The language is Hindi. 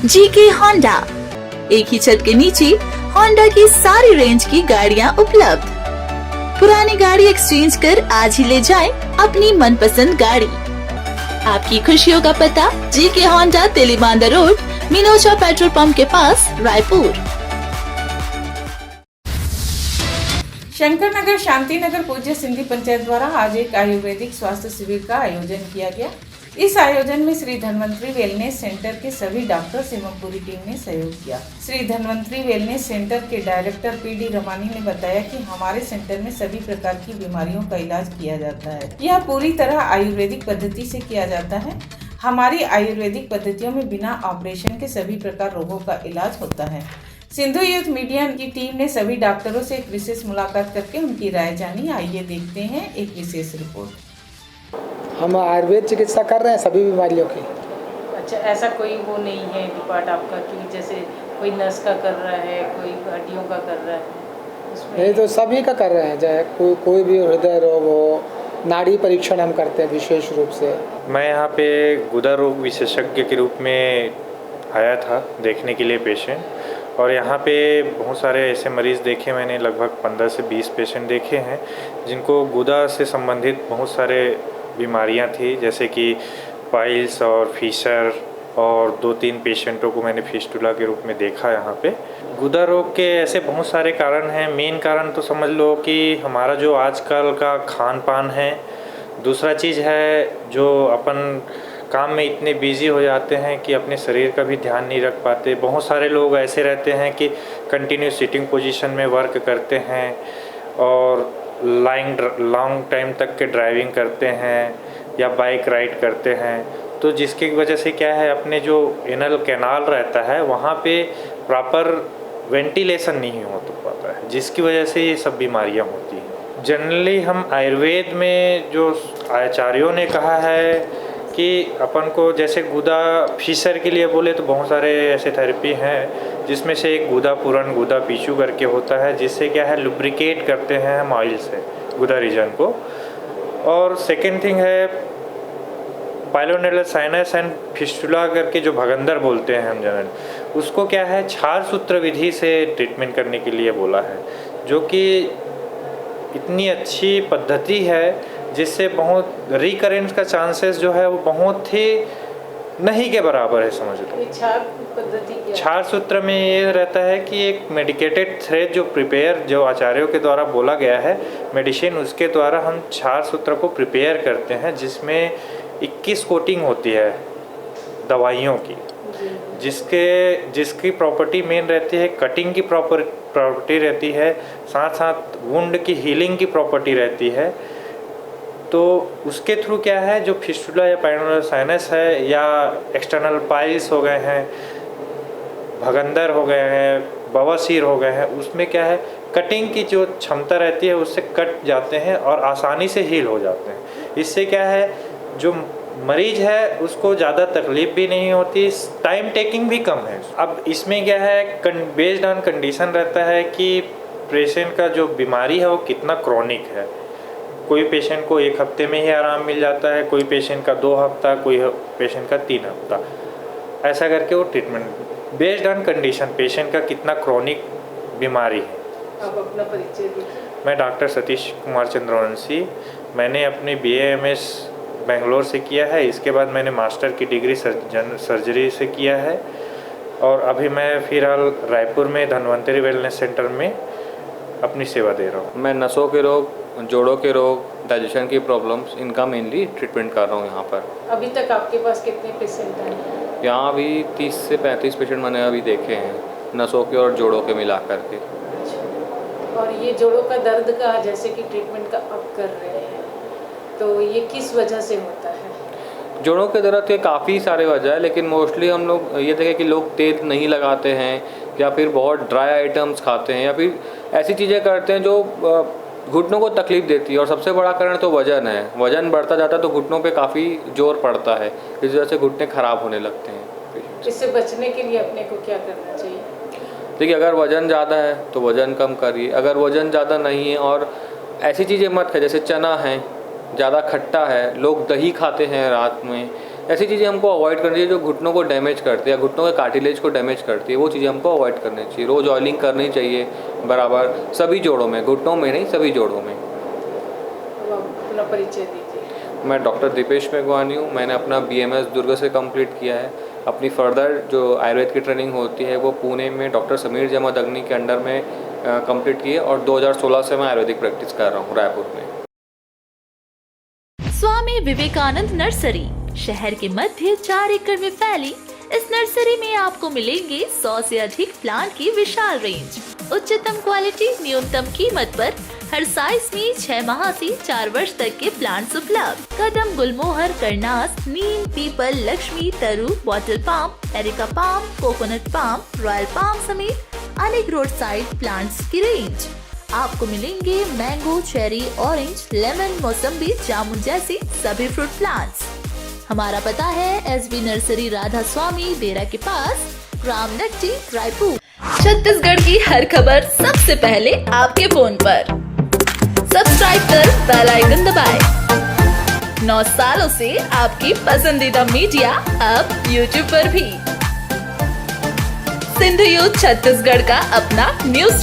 जीके होंडा, एक ही छत के नीचे होंडा की सारी रेंज की गाड़ियां उपलब्ध। पुरानी गाड़ी एक्सचेंज कर आज ही ले जाएं अपनी मनपसंद गाड़ी। आपकी खुशियों का पता GK Honda, Telibandha road, Minocha petrol pump के पास, रायपुर। शंकर नगर शांति नगर पूज्य सिंधी पंचायत द्वारा आज एक आयुर्वेदिक स्वास्थ्य शिविर का आयोजन किया गया। इस आयोजन में श्री धन्वंतरी वेलनेस सेंटर के सभी डॉक्टर्स एवं पूरी टीम ने सहयोग किया। श्री धन्वंतरी वेलनेस सेंटर के डायरेक्टर पीडी रमानी ने बताया कि हमारे सेंटर में सभी प्रकार की बीमारियों का इलाज किया जाता है। यह पूरी तरह आयुर्वेदिक पद्धति से किया जाता है। हमारी आयुर्वेदिक पद्धतियों में बिना ऑपरेशन के सभी प्रकार रोगों का इलाज होता है। सिंधु यूथ मीडिया की टीम ने सभी डॉक्टरों से एक विशेष मुलाकात करके उनकी राय जानी। आइए देखते हैं एक विशेष रिपोर्ट। हम आयुर्वेद चिकित्सा कर रहे हैं सभी बीमारियों की। अच्छा, ऐसा कोई वो नहीं है डिपार्ट आपका कि जैसे कोई नस का कर रहा है, कोई हड्डियों का कर रहा है? नहीं, तो सभी का कर रहे हैं, चाहे कोई भी हृदय रोग हो, नाड़ी परीक्षण हम करते हैं विशेष रूप से। मैं यहाँ पे गुदा रोग विशेषज्ञ के रूप में आया था देखने के लिए पेशेंट, और यहाँ पे बहुत सारे ऐसे मरीज़ देखे मैंने, लगभग 15 से 20 पेशेंट देखे हैं जिनको गुदा से संबंधित बहुत सारे बीमारियाँ थी, जैसे कि पाइल्स और फीसर, और 2-3 पेशेंटों को मैंने फिस्टुला के रूप में देखा यहाँ पे। गुदा रोग के ऐसे बहुत सारे कारण हैं। मेन कारण तो समझ लो कि हमारा जो आजकल का खान पान है। दूसरा चीज़ है जो अपन काम में इतने बिजी हो जाते हैं कि अपने शरीर का भी ध्यान नहीं रख पाते। बहुत सारे लोग ऐसे रहते हैं कि कंटिन्यू सिटिंग पोजीशन में वर्क करते हैं और लॉन्ग टाइम तक के ड्राइविंग करते हैं या बाइक राइड करते हैं, तो जिसकी वजह से क्या है, अपने जो एनल कैनाल रहता है वहाँ पे प्रॉपर वेंटिलेशन नहीं हो पाता है, जिसकी वजह से ये सब बीमारियाँ होती हैं। जनरली हम आयुर्वेद में जो आचार्यों ने कहा है कि अपन को जैसे गुदा फीसर के लिए बोले तो बहुत सारे ऐसे थेरेपी हैं, जिसमें से एक गुदा पूरन, गुदा पीछू करके होता है, जिससे क्या है लुब्रिकेट करते हैं हम ऑयल से गुदा रीजन को। और सेकेंड थिंग है पाइलोनेलर साइनस एंड फिस्टुला करके जो भगंदर बोलते हैं हम जनरल, उसको क्या है क्षार सूत्र विधि से ट्रीटमेंट करने के लिए बोला है, जो कि इतनी अच्छी पद्धति है जिससे बहुत रिकरेंस का चांसेस जो है वो बहुत ही नहीं के बराबर है, समझ लो। क्षार सूत्र में ये रहता है कि एक मेडिकेटेड थ्रेड जो आचार्यों के द्वारा बोला गया है मेडिसिन, उसके द्वारा हम क्षार सूत्र को प्रिपेयर करते हैं, जिसमें 21 कोटिंग होती है दवाइयों की, जिसकी प्रॉपर्टी मेन रहती है, कटिंग की प्रॉपर्टी रहती है, साथ साथ वुंड की हीलिंग की प्रॉपर्टी रहती है। तो उसके थ्रू क्या है, जो फिस्टुला या पाइलोनेलर साइनस है या एक्सटर्नल पाइल्स हो गए हैं, भगंदर हो गए हैं, बवासीर हो गए हैं, उसमें क्या है कटिंग की जो क्षमता रहती है उससे कट जाते हैं और आसानी से हील हो जाते हैं। इससे क्या है जो मरीज है उसको ज़्यादा तकलीफ भी नहीं होती, टाइम टेकिंग भी कम है। अब इसमें क्या है बेस्ड ऑन कंडीशन रहता है कि पेशेंट का जो बीमारी है वो कितना क्रॉनिक है। कोई पेशेंट को 1 हफ्ते में ही आराम मिल जाता है, कोई पेशेंट का 2 हफ्ता, कोई पेशेंट का 3 हफ्ता, ऐसा करके वो treatment based on condition patient का कितना क्रॉनिक बीमारी है। आप अपना परिचय दीजिए। मैं डॉक्टर सतीश कुमार चंद्रवंशी, मैंने अपनी BA-MS बेंगलोर से किया है। इसके बाद मैंने मास्टर की डिग्री सर्जरी से किया है, और अभी मैं फिलहाल रायपुर में धन्वंतरी वेलनेस सेंटर में अपनी सेवा दे रहा हूँ। मैं नसों के रोग, जोड़ों के रोग, डाइजेशन की प्रॉब्लम्स, इनका मेनली ट्रीटमेंट कर रहा हूँ यहाँ पर। अभी तक आपके पास कितने पेशेंट हैं? यहाँ अभी 30 से 35 पेशेंट मैंने अभी देखे हैं, नसों के और जोड़ों के मिला करके। और ये जोड़ों का दर्द का जैसे कि ट्रीटमेंट का अब कर रहे हैं, तो ये किस वजह से होता है? जोड़ों के दर्द के काफ़ी सारे वजह है, लेकिन मोस्टली हम लोग ये देखें कि लोग तेल नहीं लगाते हैं, या फिर बहुत ड्राई आइटम्स खाते हैं, या फिर ऐसी चीज़ें करते हैं जो घुटनों को तकलीफ देती है। और सबसे बड़ा कारण तो वजन है। वजन बढ़ता जाता है तो घुटनों पे काफ़ी जोर पड़ता है, इस वजह से घुटने ख़राब होने लगते हैं। इससे बचने के लिए अपने को क्या करना चाहिए? देखिए, अगर वज़न ज़्यादा है तो वज़न कम करिए। अगर वज़न ज़्यादा नहीं है और ऐसी चीज़ें मत खाइए, जैसे चना है ज़्यादा खट्टा है, लोग दही खाते हैं रात में, ऐसी चीज़ें हमको अवॉइड करनी चाहिए जो घुटनों को डैमेज करती है या घुटनों के कार्टिलेज को डैमेज करती है, वो चीज़ें हमको अवॉइड करनी चाहिए। रोज़ ऑयलिंग करनी चाहिए बराबर सभी जोड़ों में, घुटनों में नहीं सभी जोड़ों में। अपना परिचय दीजिए। मैं डॉक्टर दीपेश मेघवानी हूँ। मैंने अपना BMS दुर्ग से कंप्लीट किया है। अपनी फर्दर जो आयुर्वेद की ट्रेनिंग होती है वो पुणे में डॉक्टर समीर जमात अग्नि के अंडर में कंप्लीट की है और 2016 से मैं आयुर्वेदिक प्रैक्टिस कर रहा हूँ रायपुर में। स्वामी विवेकानंद नर्सरी शहर के मध्य 4 एकड़ में फैली इस नर्सरी में आपको मिलेंगे 100 से अधिक प्लांट की विशाल रेंज, उच्चतम क्वालिटी, न्यूनतम कीमत पर हर साइज में 6 माह से 4 वर्ष तक के प्लांट्स उपलब्ध। कदम, गुलमोहर, करनास, नीम, पीपल, लक्ष्मी, तरु, bottle palm, areca palm, coconut palm, royal palm समेत अनेक रोड साइड प्लांट्स की रेंज। आपको मिलेंगे मैंगो, चेरी, ऑरेंज, लेमन, मौसम्बी, जामुन जैसे सभी फ्रूट प्लांट्स। हमारा पता है SB नर्सरी राधा स्वामी बेरा के पास, ग्राम नट्टी, रायपुर। छत्तीसगढ़ की हर खबर सबसे पहले आपके फोन पर। सब्सक्राइब कर बेल आइकन दबाएं। 9 सालों से आपकी पसंदीदा मीडिया अब YouTube पर भी। सिंधु यूथ छत्तीसगढ़ का अपना न्यूज